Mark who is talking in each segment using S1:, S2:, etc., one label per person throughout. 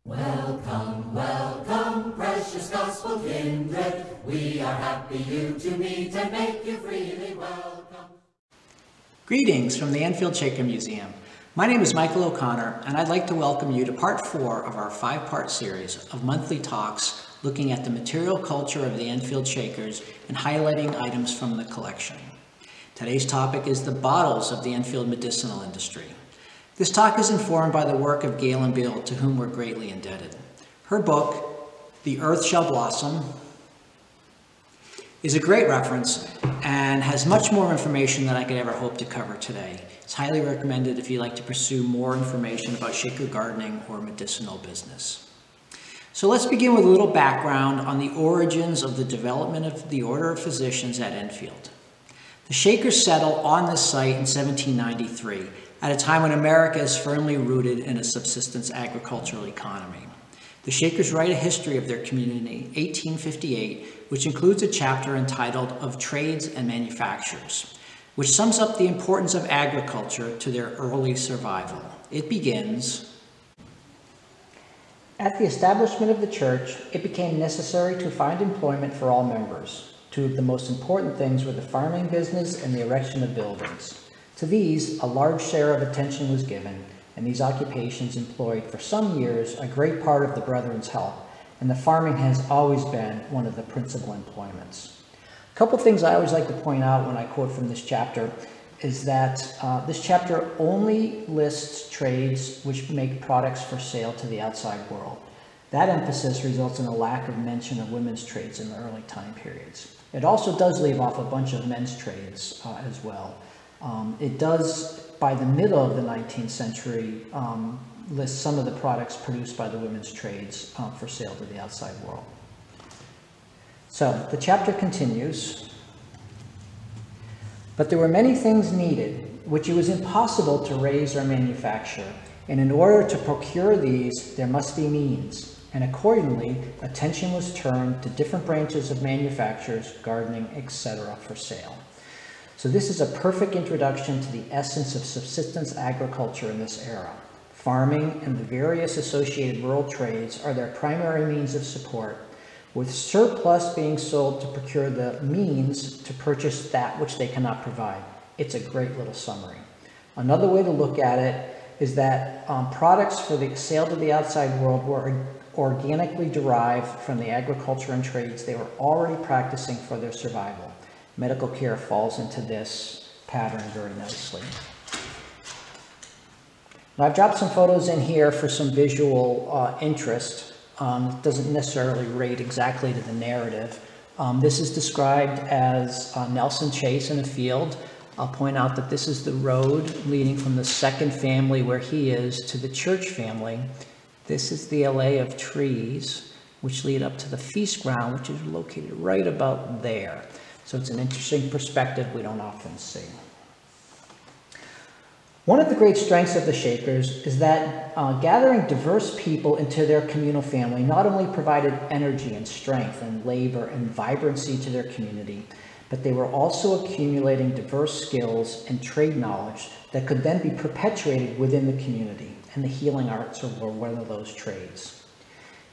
S1: Welcome, welcome, precious gospel kindred. We are happy you to meet and make you freely welcome.
S2: Greetings from the Enfield Shaker Museum. My name is Michael O'Connor, and I'd like to welcome you to part 4 of our 5-part series of monthly talks looking at the material culture of the Enfield Shakers and highlighting items from the collection. Today's topic is the bottles of the Enfield medicinal industry. This talk is informed by the work of Gail and Bill, to whom we're greatly indebted. Her book, The Earth Shall Blossom, is a great reference and has much more information than I could ever hope to cover today. It's highly recommended if you'd like to pursue more information about shaker gardening or medicinal business. So let's begin with a little background on the origins of the development of the Order of Physicians at Enfield. The Shakers settled on this site in 1793, at a time when America is firmly rooted in a subsistence agricultural economy. The Shakers write a history of their community, 1858, which includes a chapter entitled Of Trades and Manufactures, which sums up the importance of agriculture to their early survival. It begins,
S3: "At the establishment of the church, it became necessary to find employment for all members. Two of the most important things were the farming business and the erection of buildings. To these, a large share of attention was given, and these occupations employed for some years a great part of the brethren's help, and the farming has always been one of the principal employments." A couple things I always like to point out when I quote from this chapter is that this chapter only lists trades which make products for sale to the outside world. That emphasis results in a lack of mention of women's trades in the early time periods. It also does leave off a bunch of men's trades as well. It does, by the middle of the 19th century, list some of the products produced by the women's trades for sale to the outside world. So the chapter continues, "But there were many things needed which it was impossible to raise or manufacture, and in order to procure these there must be means, and accordingly attention was turned to different branches of manufactures, gardening, etc. for sale." So this is a perfect introduction to the essence of subsistence agriculture in this era. Farming and the various associated rural trades are their primary means of support, with surplus being sold to procure the means to purchase that which they cannot provide. It's a great little summary. Another way to look at it is that products for the sale to the outside world were organically derived from the agriculture and trades they were already practicing for their survival. Medical care falls into this pattern very nicely. Now, I've dropped some photos in here for some visual interest. It doesn't necessarily relate exactly to the narrative. This is described as Nelson Chase in a field. I'll point out that this is the road leading from the second family where he is to the church family. This is the alley of trees which lead up to the feast ground, which is located right about there. So it's an interesting perspective we don't often see. One of the great strengths of the Shakers is that gathering diverse people into their communal family not only provided energy and strength and labor and vibrancy to their community, but they were also accumulating diverse skills and trade knowledge that could then be perpetuated within the community, and the healing arts were one of those trades.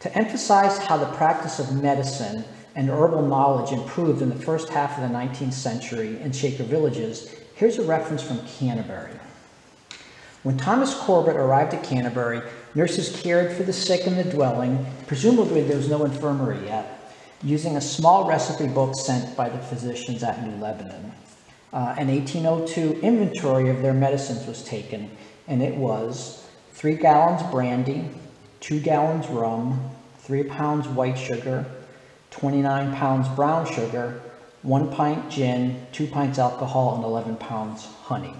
S3: To emphasize how the practice of medicine and herbal knowledge improved in the first half of the 19th century in Shaker villages, here's a reference from Canterbury. When Thomas Corbett arrived at Canterbury, nurses cared for the sick in the dwelling, presumably there was no infirmary yet, using a small recipe book sent by the physicians at New Lebanon. An 1802 inventory of their medicines was taken, and it was 3 gallons brandy, 2 gallons rum, 3 pounds white sugar, 29 pounds brown sugar, 1 pint gin, 2 pints alcohol, and 11 pounds honey.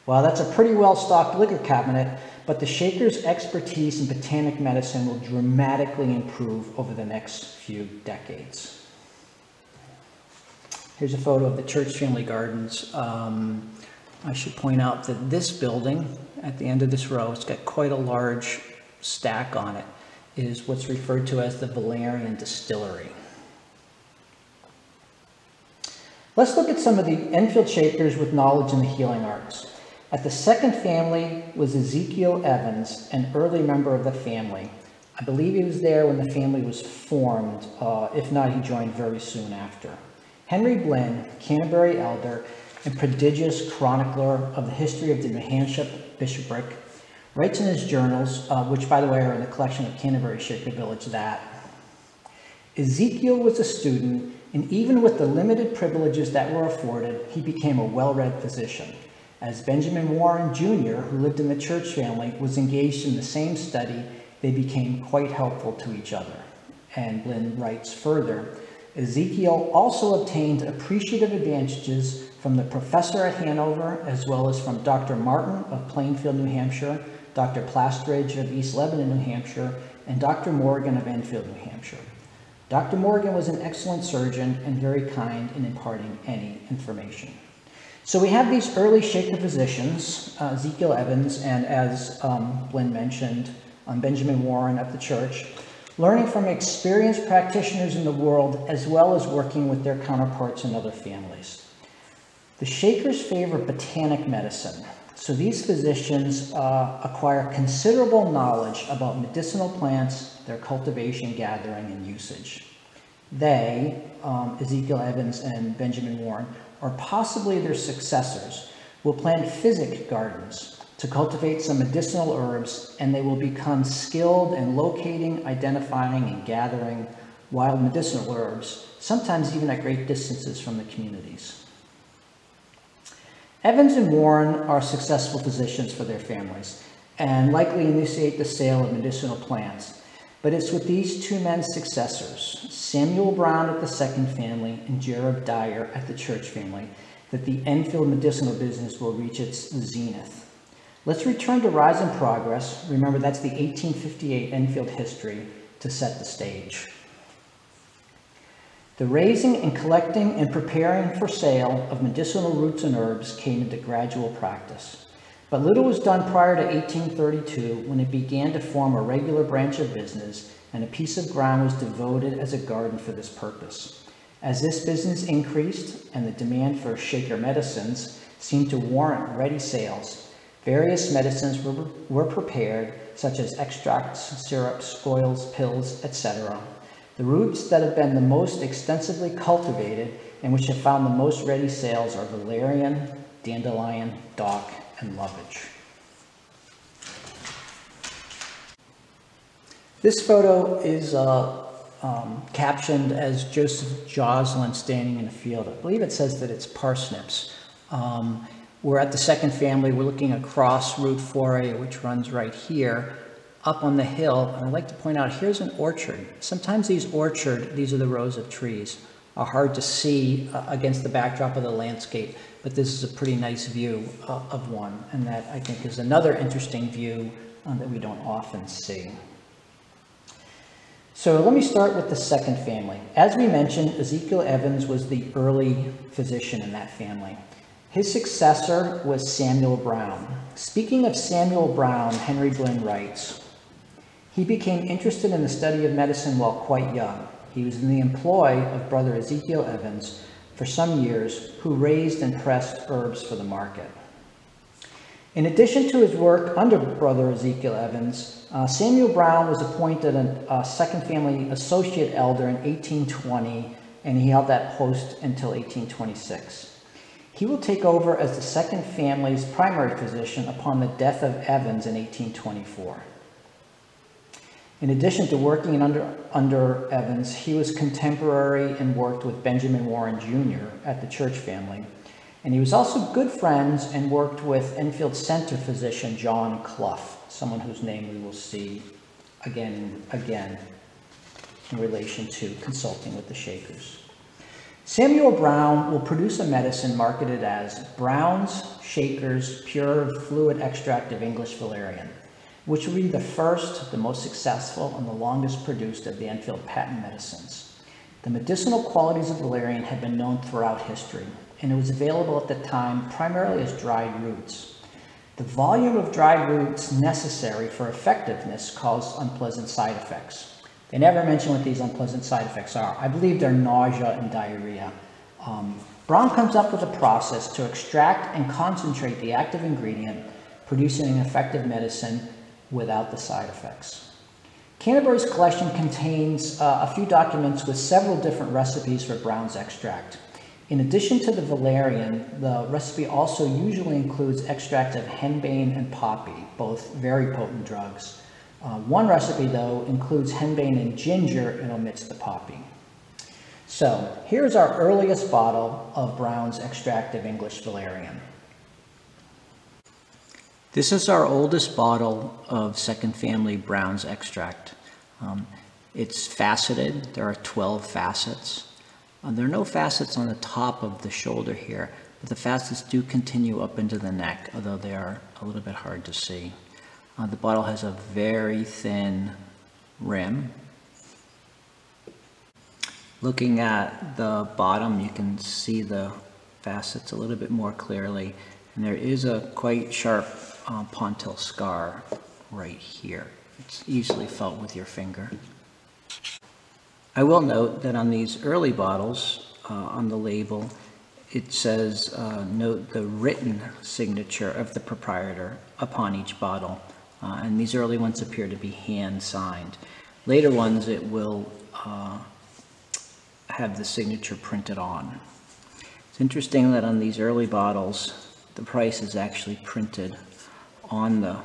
S3: Well, that's a pretty well-stocked liquor cabinet, but the Shakers' expertise in botanic medicine will dramatically improve over the next few decades. Here's a photo of the church family gardens. I should point out that this building, at the end of this row, it's got quite a large stack on it, is what's referred to as the Valerian distillery. Let's look at some of the Enfield Shakers with knowledge in the healing arts. At the second family was Ezekial Evans, an early member of the family. I believe he was there when the family was formed. If not, he joined very soon after. Henry Blynn, Canterbury elder and prodigious chronicler of the history of the New Hampshire bishopric, writes in his journals, which by the way are in the collection of Canterbury Shaker Village, that Ezekiel was a student, and even with the limited privileges that were afforded, he became a well-read physician. As Benjamin Warren Jr., who lived in the church family, was engaged in the same study, they became quite helpful to each other. And Blynn writes further, Ezekiel also obtained appreciative advantages from the professor at Hanover, as well as from Dr. Martin of Plainfield, New Hampshire, Dr. Plastridge of East Lebanon, New Hampshire, and Dr. Morgan of Enfield, New Hampshire. Dr. Morgan was an excellent surgeon and very kind in imparting any information. So we have these early Shaker physicians, Ezekiel Evans, and as Blynn mentioned, Benjamin Warren of the church, learning from experienced practitioners in the world, as well as working with their counterparts in other families. The Shakers favor botanic medicine, so these physicians acquire considerable knowledge about medicinal plants, their cultivation, gathering, and usage. They, Ezekiel Evans and Benjamin Warren, or possibly their successors, will plant physic gardens to cultivate some medicinal herbs, and they will become skilled in locating, identifying, and gathering wild medicinal herbs, sometimes even at great distances from the communities. Evans and Warren are successful physicians for their families and likely initiate the sale of medicinal plants. But it's with these two men's successors, Samuel Brown at the second family and Jerub Dyer at the church family, that the Enfield medicinal business will reach its zenith. Let's return to Rise and Progress. Remember, that's the 1858 Enfield history to set the stage. The raising and collecting and preparing for sale of medicinal roots and herbs came into gradual practice. But little was done prior to 1832 when it began to form a regular branch of business, and a piece of ground was devoted as a garden for this purpose. As this business increased and the demand for Shaker medicines seemed to warrant ready sales, various medicines were prepared, such as extracts, syrups, oils, pills, etc. The roots that have been the most extensively cultivated and which have found the most ready sales are valerian, dandelion, dock, and lovage. This photo is captioned as Joseph Joslin standing in a field. I believe it says that it's parsnips. We're at the second family. We're looking across Route 4A, which runs right here, up on the hill. And I'd like to point out, here's an orchard. Sometimes these are the rows of trees, are hard to see against the backdrop of the landscape, but this is a pretty nice view of one. And that, I think, is another interesting view that we don't often see. So let me start with the second family. As we mentioned, Ezekiel Evans was the early physician in that family. His successor was Samuel Brown. Speaking of Samuel Brown, Henry Blynn writes, he became interested in the study of medicine while quite young. He was in the employ of brother Ezekiel Evans for some years, who raised and pressed herbs for the market. In addition to his work under brother Ezekiel Evans, Samuel Brown was appointed a second family associate elder in 1820, and he held that post until 1826. He will take over as the second family's primary physician upon the death of Evans in 1824. In addition to working under Evans, he was contemporary and worked with Benjamin Warren Jr. at the church family. And he was also good friends and worked with Enfield Center physician John Clough, someone whose name we will see again and again in relation to consulting with the Shakers. Samuel Brown will produce a medicine marketed as Brown's Shaker's Pure Fluid Extract of English Valerian, which will be the first, the most successful, and the longest produced of the Enfield patent medicines. The medicinal qualities of valerian had been known throughout history, and it was available at the time primarily as dried roots. The volume of dried roots necessary for effectiveness caused unpleasant side effects. They never mention what these unpleasant side effects are. I believe they're nausea and diarrhea. Brown comes up with a process to extract and concentrate the active ingredient, producing an effective medicine without the side effects. Canterbury's collection contains a few documents with several different recipes for Brown's extract. In addition to the Valerian, the recipe also usually includes extract of henbane and poppy, both very potent drugs. One recipe, though, includes henbane and ginger and omits the poppy. So here's our earliest bottle of Brown's extract of English Valerian.
S2: This is our oldest bottle of second family Brown's extract. It's faceted. There are 12 facets. There are no facets on the top of the shoulder here, but the facets do continue up into the neck, although they are a little bit hard to see. The bottle has a very thin rim. Looking at the bottom, you can see the facets a little bit more clearly, and there is a quite sharp pontil scar right here. It's easily felt with your finger. I will note that on these early bottles, on the label, it says, note the written signature of the proprietor upon each bottle. And these early ones appear to be hand signed. Later ones, it will have the signature printed on. It's interesting that on these early bottles, the price is actually printed on the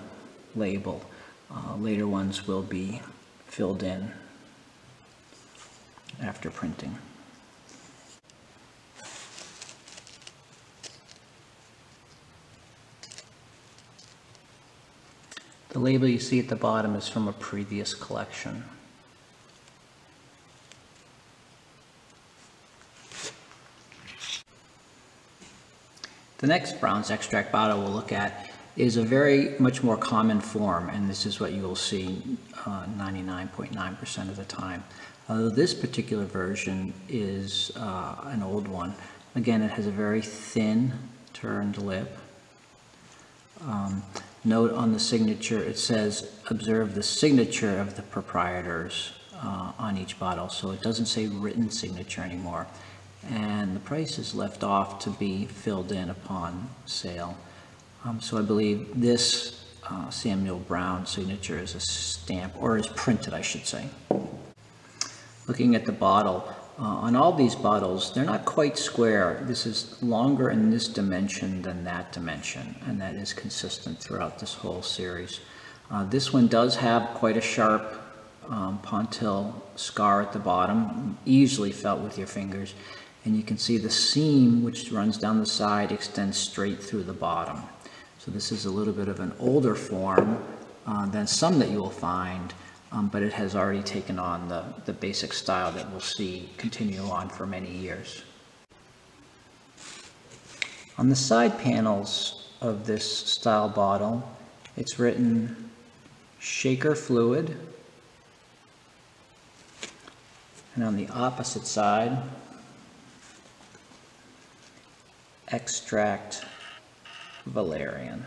S2: label. Later ones will be filled in after printing. The label you see at the bottom is from a previous collection. The next Brown's extract bottle we'll look at is a very much more common form, and this is what you will see 99.9% of the time. Although this particular version is an old one. Again, it has a very thin turned lip. Note on the signature, it says, observe the signature of the proprietors on each bottle. So it doesn't say written signature anymore. And the price is left off to be filled in upon sale. So I believe this Samuel Brown signature is a stamp, or is printed, I should say. Looking at the bottle, on all these bottles, they're not quite square. This is longer in this dimension than that dimension, and that is consistent throughout this whole series. This one does have quite a sharp pontil scar at the bottom, easily felt with your fingers, and you can see the seam which runs down the side extends straight through the bottom. So this is a little bit of an older form than some that you will find, but it has already taken on the basic style that we'll see continue on for many years. On the side panels of this style bottle, it's written shaker fluid, and on the opposite side, extract Valerian.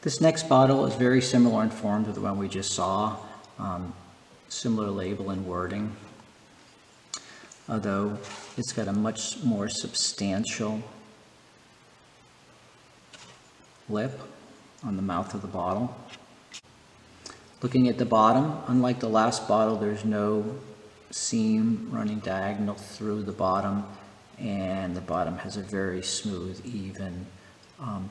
S2: This next bottle is very similar in form to the one we just saw, similar label and wording, although it's got a much more substantial lip on the mouth of the bottle. Looking at the bottom, unlike the last bottle, there's no seam running diagonal through the bottom, and the bottom has a very smooth, even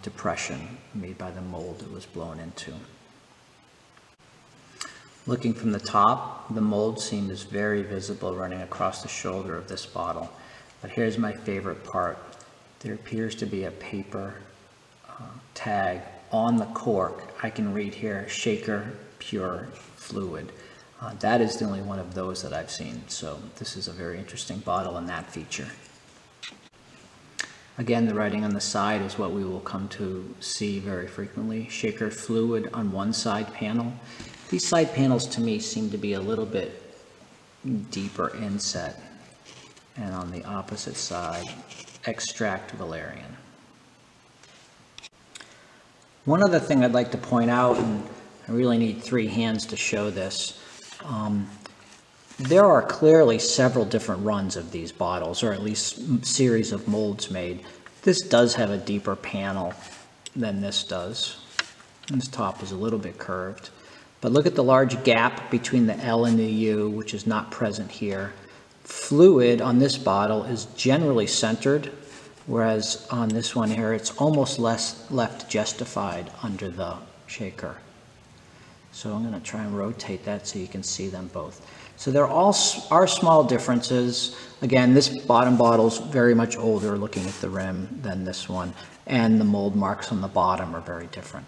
S2: depression made by the mold it was blown into. Looking from the top, the mold seam is very visible running across the shoulder of this bottle. But here's my favorite part. There appears to be a paper tag on the cork. I can read here, Shaker Pure Fluid. That is the only one of those that I've seen. So this is a very interesting bottle in that feature. Again, the writing on the side is what we will come to see very frequently. Shaker Fluid on one side panel. These side panels to me seem to be a little bit deeper inset. And on the opposite side, extract Valerian. One other thing I'd like to point out, and I really need 3 hands to show this, there are clearly several different runs of these bottles, or at least series of molds made. This does have a deeper panel than this does.
S3: This top is a little bit curved. But look at the large gap between the L and the U, which is not present here. Fluid on this bottle is generally centered, whereas on this one here, it's almost left justified under the shaker. So I'm going to try and rotate that so you can see them both. So there are small differences. Again, this bottom bottle is very much older looking at the rim than this one, and the mold marks on the bottom are very different.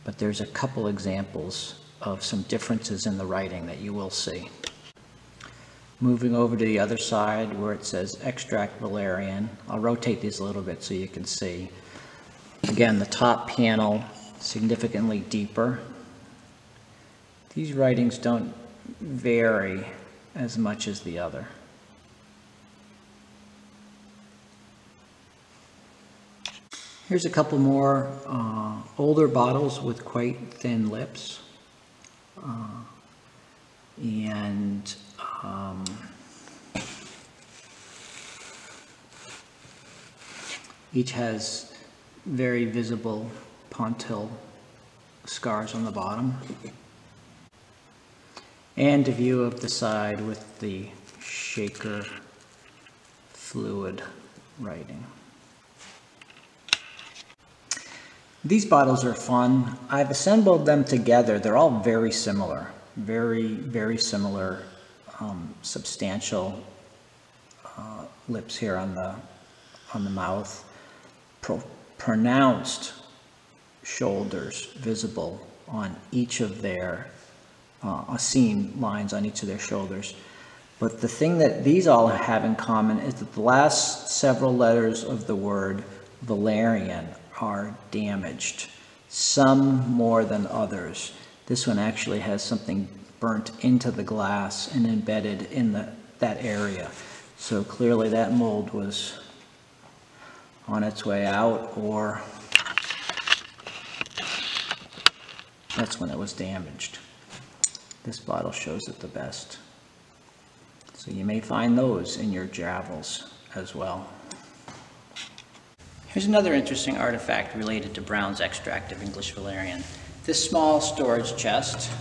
S3: But there's a couple examples of some differences in the writing that you will see. Moving over to the other side where it says extract Valerian, I'll rotate these a little bit so you can see. Again, the top panel significantly deeper. These writings don't vary as much as the other. Here's a couple more older bottles with quite thin lips. Each has very visible pontil scars on the bottom. And a view of the side with the shaker fluid writing. These bottles are fun. I've assembled them together. They're all very similar, very similar, substantial lips here on the mouth, pronounced shoulders visible on each of their seam lines on each of their shoulders. But the thing that these all have in common is that the last several letters of the word Valerian are damaged, some more than others. This one actually has something burnt into the glass and embedded in that area. So clearly that mold was on its way out, or that's when it was damaged. This bottle shows it the best. So you may find those in your javels as well. Here's another interesting artifact related to Brown's extract of English Valerian. This small storage chest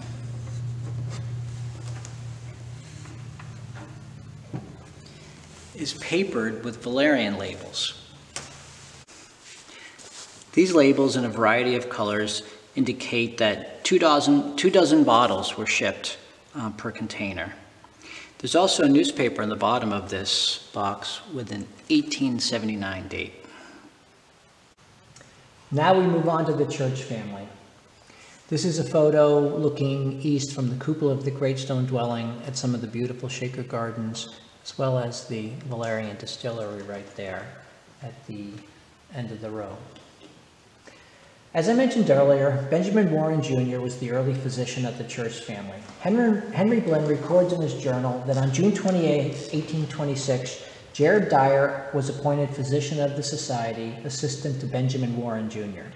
S3: is papered with Valerian labels. These labels in a variety of colors indicate that two dozen bottles were shipped per container. There's also a newspaper on the bottom of this box with an 1879 date. Now we move on to the church family. This is a photo looking east from the cupola of the Great Stone Dwelling at some of the beautiful Shaker Gardens, as well as the Valerian Distillery right there at the end of the row. As I mentioned earlier, Benjamin Warren Jr. was the early physician of the church family. Henry Blinn records in his journal that on June 28, 1826, Jerub Dyer was appointed physician of the society, assistant to Benjamin Warren Jr.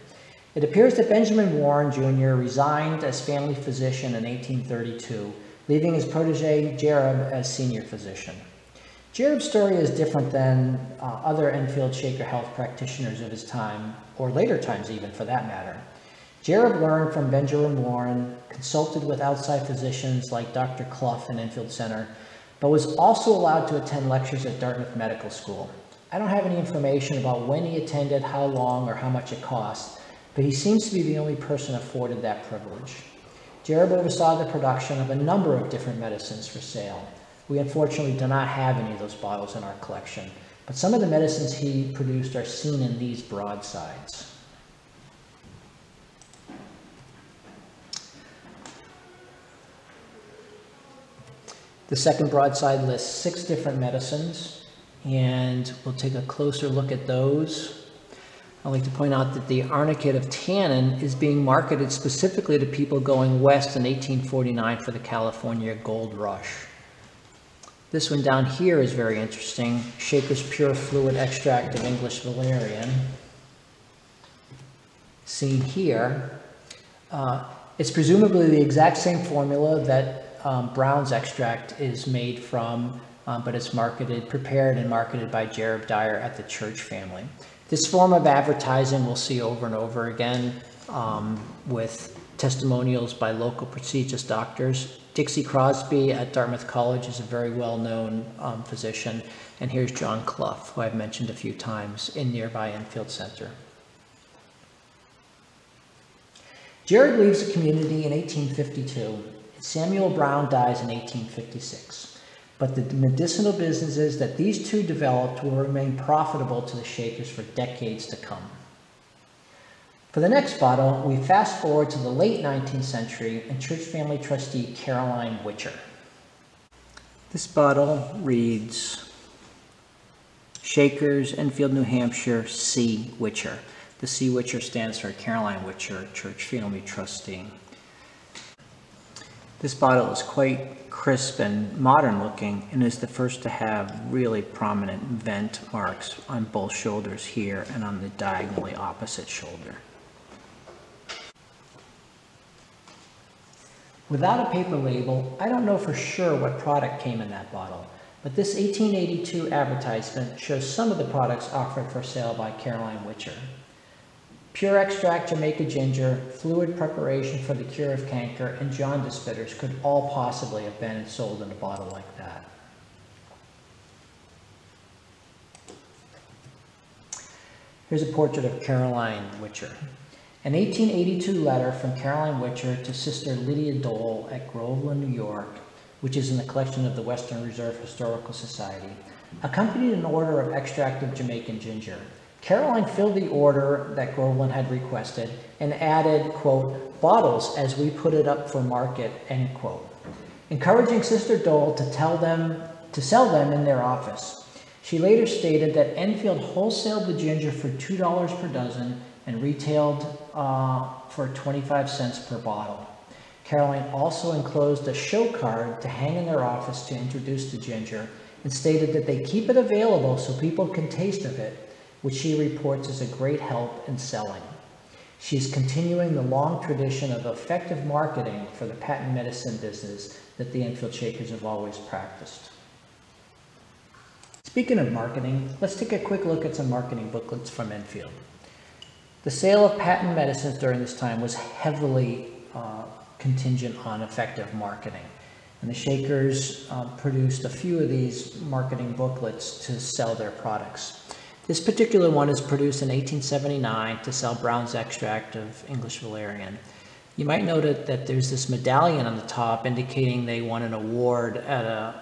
S3: It appears that Benjamin Warren Jr. resigned as family physician in 1832, leaving his protege Jerub as senior physician. Jerub's story is different than other Enfield Shaker health practitioners of his time, or later times even for that matter. Jerub learned from Benjamin Warren, consulted with outside physicians like Dr. Clough in Enfield Center, but was also allowed to attend lectures at Dartmouth Medical School. I don't have any information about when he attended, how long, or how much it cost, but he seems to be the only person afforded that privilege. Jerub oversaw the production of a number of different medicines for sale. We unfortunately do not have any of those bottles in our collection, but some of the medicines he produced are seen in these broadsides. The second broadside lists 6 different medicines, and we'll take a closer look at those. I'd like to point out that the arnicate of tannin is being marketed specifically to people going west in 1849 for the California Gold Rush. This one down here is very interesting. Shaker's Pure Fluid Extract of English Valerian. Seen here. It's presumably the exact same formula that Brown's extract is made from, but it's prepared and marketed by Jerub Dyer at the church family. This form of advertising we'll see over and over again.
S2: with testimonials by local prestigious doctors. Dixie Crosby at Dartmouth College is a very well-known physician. And here's John Clough, who I've mentioned a few times, in nearby Enfield Center. Jerub leaves the community in 1852. Samuel Brown dies in 1856. But the medicinal businesses that these two developed will remain profitable to the Shakers for decades to come. For the next bottle, we fast forward to the late 19th century and church family trustee Caroline Whitcher. This bottle reads, Shakers, Enfield, New Hampshire, C. Whitcher. The C. Whitcher stands for Caroline Whitcher, church family trustee. This bottle is quite crisp and modern looking and is the first to have really prominent vent marks on both shoulders here and on the diagonally opposite shoulder. Without a paper label, I don't know for sure what product came in that bottle, but this 1882 advertisement shows some of the products offered for sale by Caroline Whitcher. Pure extract Jamaica ginger, fluid preparation for the cure of canker, and jaundice bitters could all possibly have been sold in a bottle like that. Here's a portrait of Caroline Whitcher. An 1882 letter from Caroline Whitcher to Sister Lydia Dole at Groveland, New York, which is in the collection of the Western Reserve Historical Society, accompanied an order of extract of Jamaican ginger. Caroline filled the order that Groveland had requested and added, quote, bottles as we put it up for market, end quote, encouraging Sister Dole to sell them in their office. She later stated that Enfield wholesaled the ginger for $2 per dozen and retailed for 25 cents per bottle. Caroline also enclosed a show card to hang in their office to introduce the ginger and stated that they keep it available so people can taste of it, which she reports is a great help in selling. She is continuing the long tradition of effective marketing for the patent medicine business that the Enfield Shakers have always practiced. Speaking of marketing, let's take a quick look at some marketing booklets from Enfield. The sale of patent medicines during this time was heavily contingent on effective marketing. And the Shakers produced a few of these marketing booklets to sell their products. This particular one is produced in 1879 to sell Brown's extract of English Valerian. You might note that there's this medallion on the top indicating they won an award at a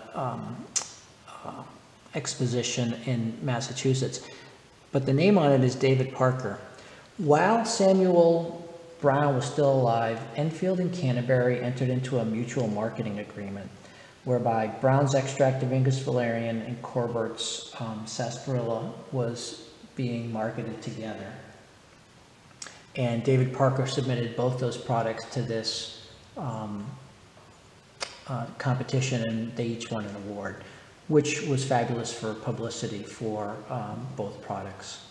S2: exposition in Massachusetts, but the name on it is David Parker. While Samuel Brown was still alive, Enfield and Canterbury entered into a mutual marketing agreement whereby Brown's extract of English Valerian and Corbert's sarsaparilla was being marketed together. And David Parker submitted both those products to this competition, and they each won an award, which was fabulous for publicity for both products.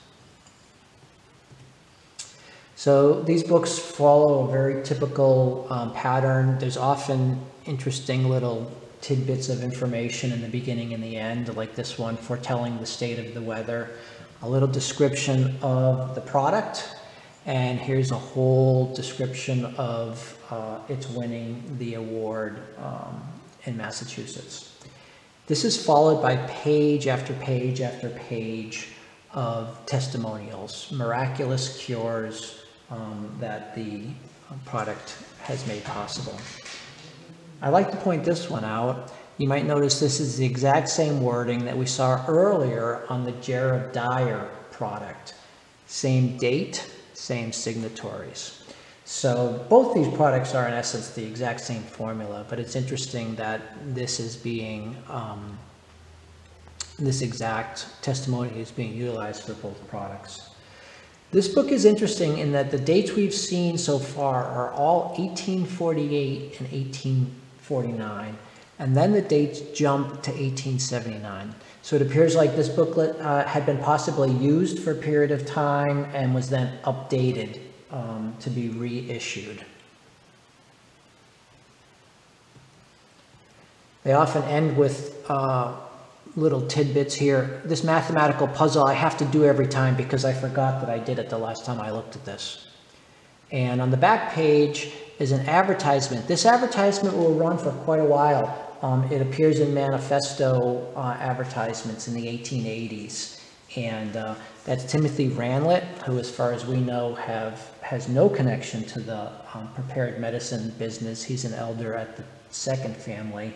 S2: So these books follow a very typical pattern. There's often interesting little tidbits of information in the beginning and the end, like this one, foretelling the state of the weather, a little description of the product, and here's a whole description of its winning the award in Massachusetts. This is followed by page after page after page of testimonials, miraculous cures that the product has made possible. I'd like to point this one out. You might notice this is the exact same wording that we saw earlier on the Jerub Dyer product. Same date, same signatories. So both these products are in essence the exact same formula, but it's interesting that this is being, this exact testimony is being utilized for both products. This book is interesting in that the dates we've seen so far are all 1848 and 1849, and then the dates jump to 1879. So it appears like this booklet had been possibly used for a period of time and was then updated to be reissued. They often end with little tidbits here. This mathematical puzzle I have to do every time because I forgot that I did it the last time I looked at this.
S3: And on the back page is an advertisement. This advertisement will run for quite a while. It appears in manifesto advertisements in the 1880s. And that's Timothy Ranlett, who, as far as we know, has no connection to the prepared medicine business. He's an elder at the second family.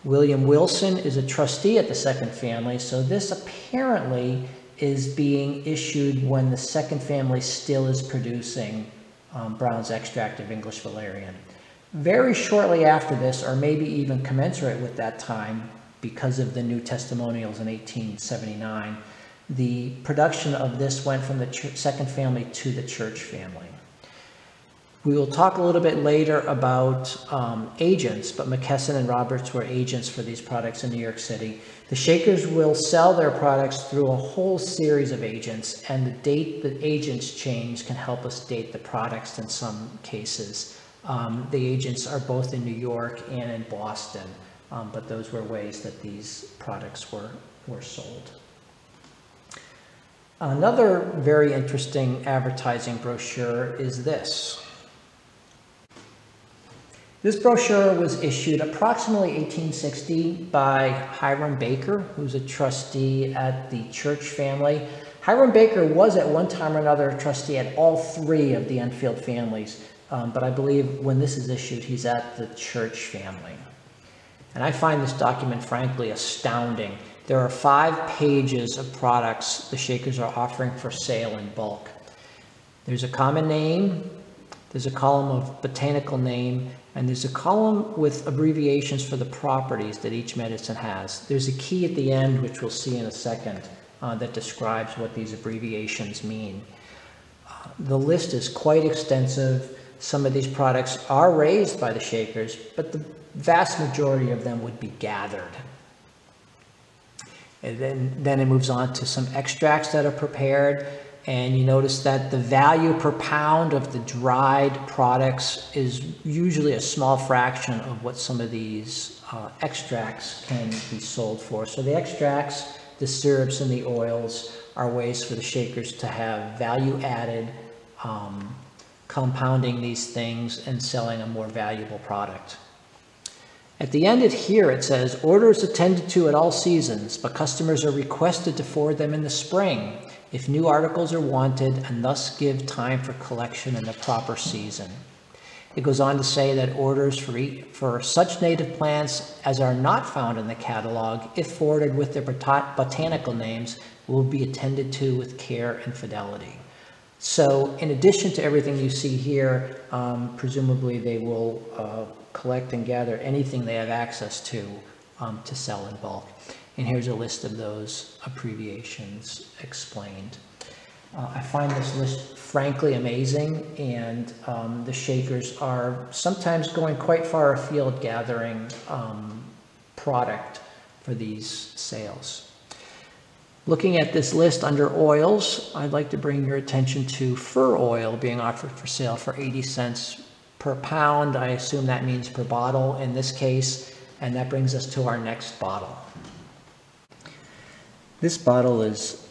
S3: William Wilson is a trustee at the second family, so this apparently is being issued when the second family still is producing Brown's extract of English Valerian. Very shortly after this, or maybe even commensurate with that time, because of the new testimonials in 1879, the production of this went from the second family to the church family. We will talk a little bit later about agents, but McKesson and Roberts were agents for these products in New York City. The Shakers will sell their products through a whole series of agents, and the date the agents change can help us date the products in some cases. The agents are both in New York and in Boston, but those were ways that these products were sold. Another very interesting advertising brochure is this. This brochure was issued approximately 1860 by Hiram Baker, who's a trustee at the church family. Hiram Baker was at one time or another a trustee at all three of the Enfield families, but I believe when this is issued, he's at the church family. And I find this document frankly astounding. There are 5 pages of products the Shakers are offering for sale in bulk. There's a common name, there's a column of botanical name, and there's a column with abbreviations for the properties that each medicine has. There's a key at the end, which we'll see in a second, that describes what these abbreviations mean. The list is quite extensive. Some of these products are raised by the Shakers, but the vast majority of them would be gathered. And then it moves on to some extracts that are prepared. And you notice that the value per pound of the dried products is usually a small fraction of what some of these extracts can be sold for. So the extracts, the syrups, and the oils are ways for the Shakers to have value added, compounding these things and selling a more valuable product. At the end here it says, orders attended to at all seasons, but customers are requested to forward them in the spring if new articles are wanted, and thus give time for collection in the proper season. It goes on to say that orders for such native plants as are not found in the catalog, if forwarded with their botanical names, will be attended to with care and fidelity. So in addition to everything you see here, presumably they will collect and gather anything they have access to sell in bulk. And here's a list of those abbreviations explained. I find this list frankly amazing, and the Shakers are sometimes going quite far afield gathering product for these sales. Looking at this list under oils, I'd like to bring your attention to Fir Oil being offered for sale for 80 cents per pound. I assume that means per bottle in this case, and that brings us to our next bottle. This bottle is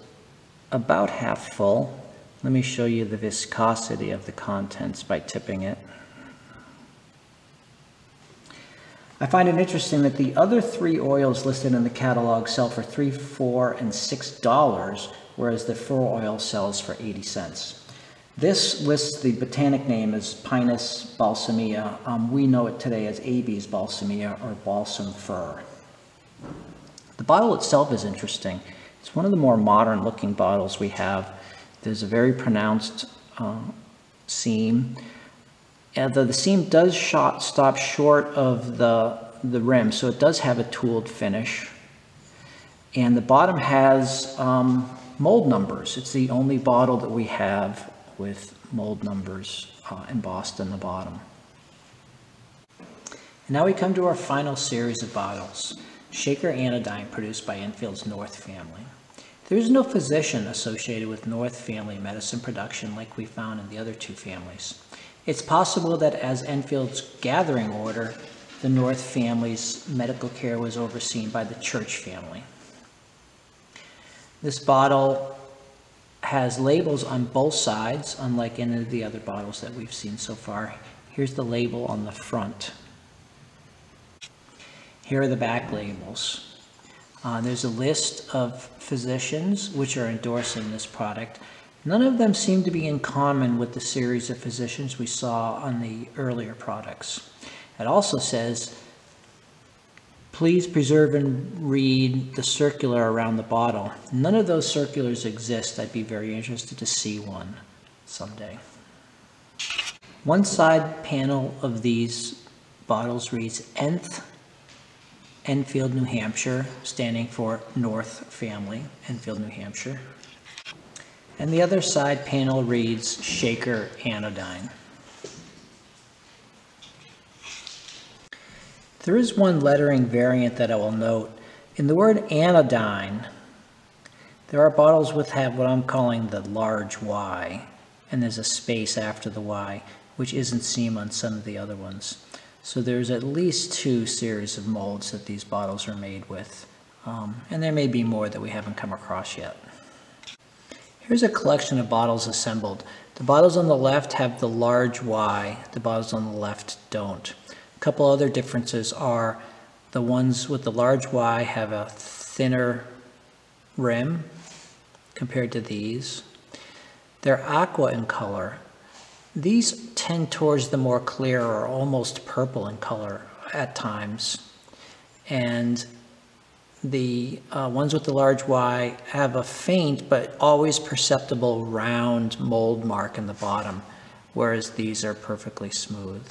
S3: about half full. Let me show you the viscosity of the contents by tipping it. I find it interesting that the other 3 oils listed in the catalog sell for $3, $4, and $6, whereas the Fir Oil sells for 80 cents. This lists the botanic name as Pinus balsamea. We know it today as Abies balsamea or balsam fir. The bottle itself is interesting. It's one of the more modern looking bottles we have. There's a very pronounced seam. And the seam does stop short of the rim, so it does have a tooled finish. And the bottom has mold numbers. It's the only bottle that we have with mold numbers embossed in the bottom. And now we come to our final series of bottles. Shaker Anodyne, produced by Enfield's North family. There is no physician associated with North family medicine production like we found in the other 2 families. It's possible that as Enfield's gathering order, the North family's medical care was overseen by the church family. This bottle
S2: has labels on both sides, unlike any of the other bottles that we've seen so far. Here's the label on the front. Here are the back labels. There's a list of physicians which are endorsing this product. None of them seem to be in common with the series of physicians we saw on the earlier products. It also says, please preserve and read the circular around the bottle. None of those circulars exist. I'd be very interested to see one someday. One side panel of these bottles reads Nth, Enfield, New Hampshire, standing for North Family, Enfield, New Hampshire. And the other side panel reads Shaker Anodyne. There is one lettering variant that I will note. In the word Anodyne, there are bottles which have what I'm calling the large Y, and there's a space after the Y, which isn't seen on some of the other ones. So there's at least 2 series of molds that these bottles are made with, and there may be more that we haven't come across yet. Here's a collection of bottles assembled. The bottles on the left have the large Y, the bottles on the left don't. A couple other differences are the ones with the large Y have a thinner rim compared to these. They're aqua in color. These tend towards the more clear or almost purple in color at times. And the ones with the large Y have a faint but always perceptible round mold mark in the bottom, whereas these are perfectly smooth.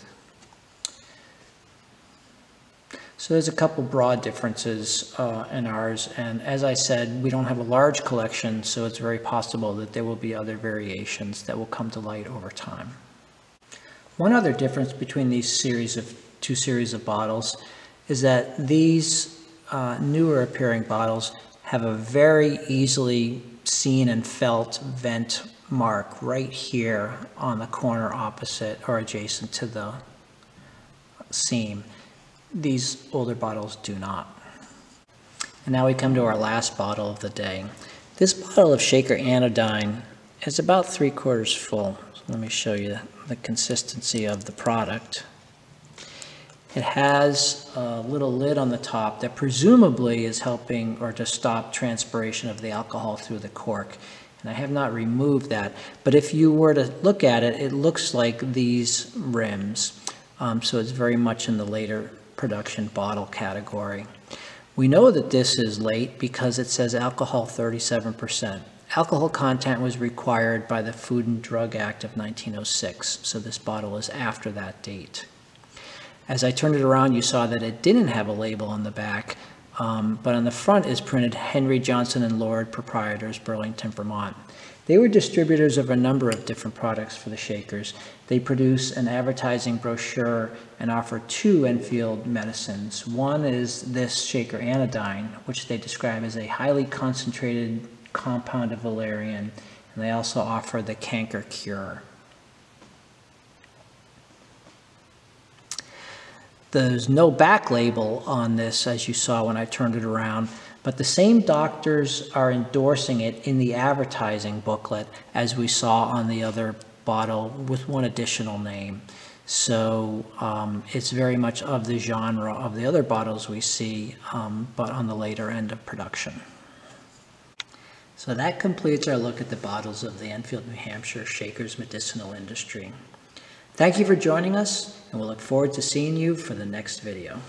S2: So there's a couple broad differences in ours, and as I said, we don't have a large collection, so it's very possible that there will be other variations that will come to light over time. One other difference between these two series of bottles is that these newer appearing bottles have a very easily seen and felt vent mark right here on the corner opposite or adjacent to the seam. These older bottles do not. And now we come to our last bottle of the day. This bottle of Shaker Anodyne is about 3/4 full. So let me show you the consistency of the product. It has a little lid on the top that presumably is helping or to stop transpiration of the alcohol through the cork. And I have not removed that. But if you were to look at it, it looks like these rims. So it's very much in the later production bottle category. We know that this is late because it says alcohol 37%. Alcohol content was required by the Food and Drug Act of 1906, so this bottle is after that date. As I turned it around, you saw that it didn't have a label on the back, but on the front is printed Henry Johnson and Lord, Proprietors, Burlington, Vermont. They were distributors of a number of different products for the Shakers. They produce an advertising brochure and offer 2 Enfield medicines. One is this Shaker Anodyne, which they describe as a highly concentrated compound of Valerian, and they also offer the canker cure. There's no back label on this, as you saw when I turned it around, but the same doctors are endorsing it in the advertising booklet as we saw on the other bottle with one additional name. So it's very much of the genre of the other bottles we see, but on the later end of production. So that completes our look at the bottles of the Enfield, New Hampshire Shaker's medicinal industry. Thank you for joining us, and we'll look forward to seeing you for the next video.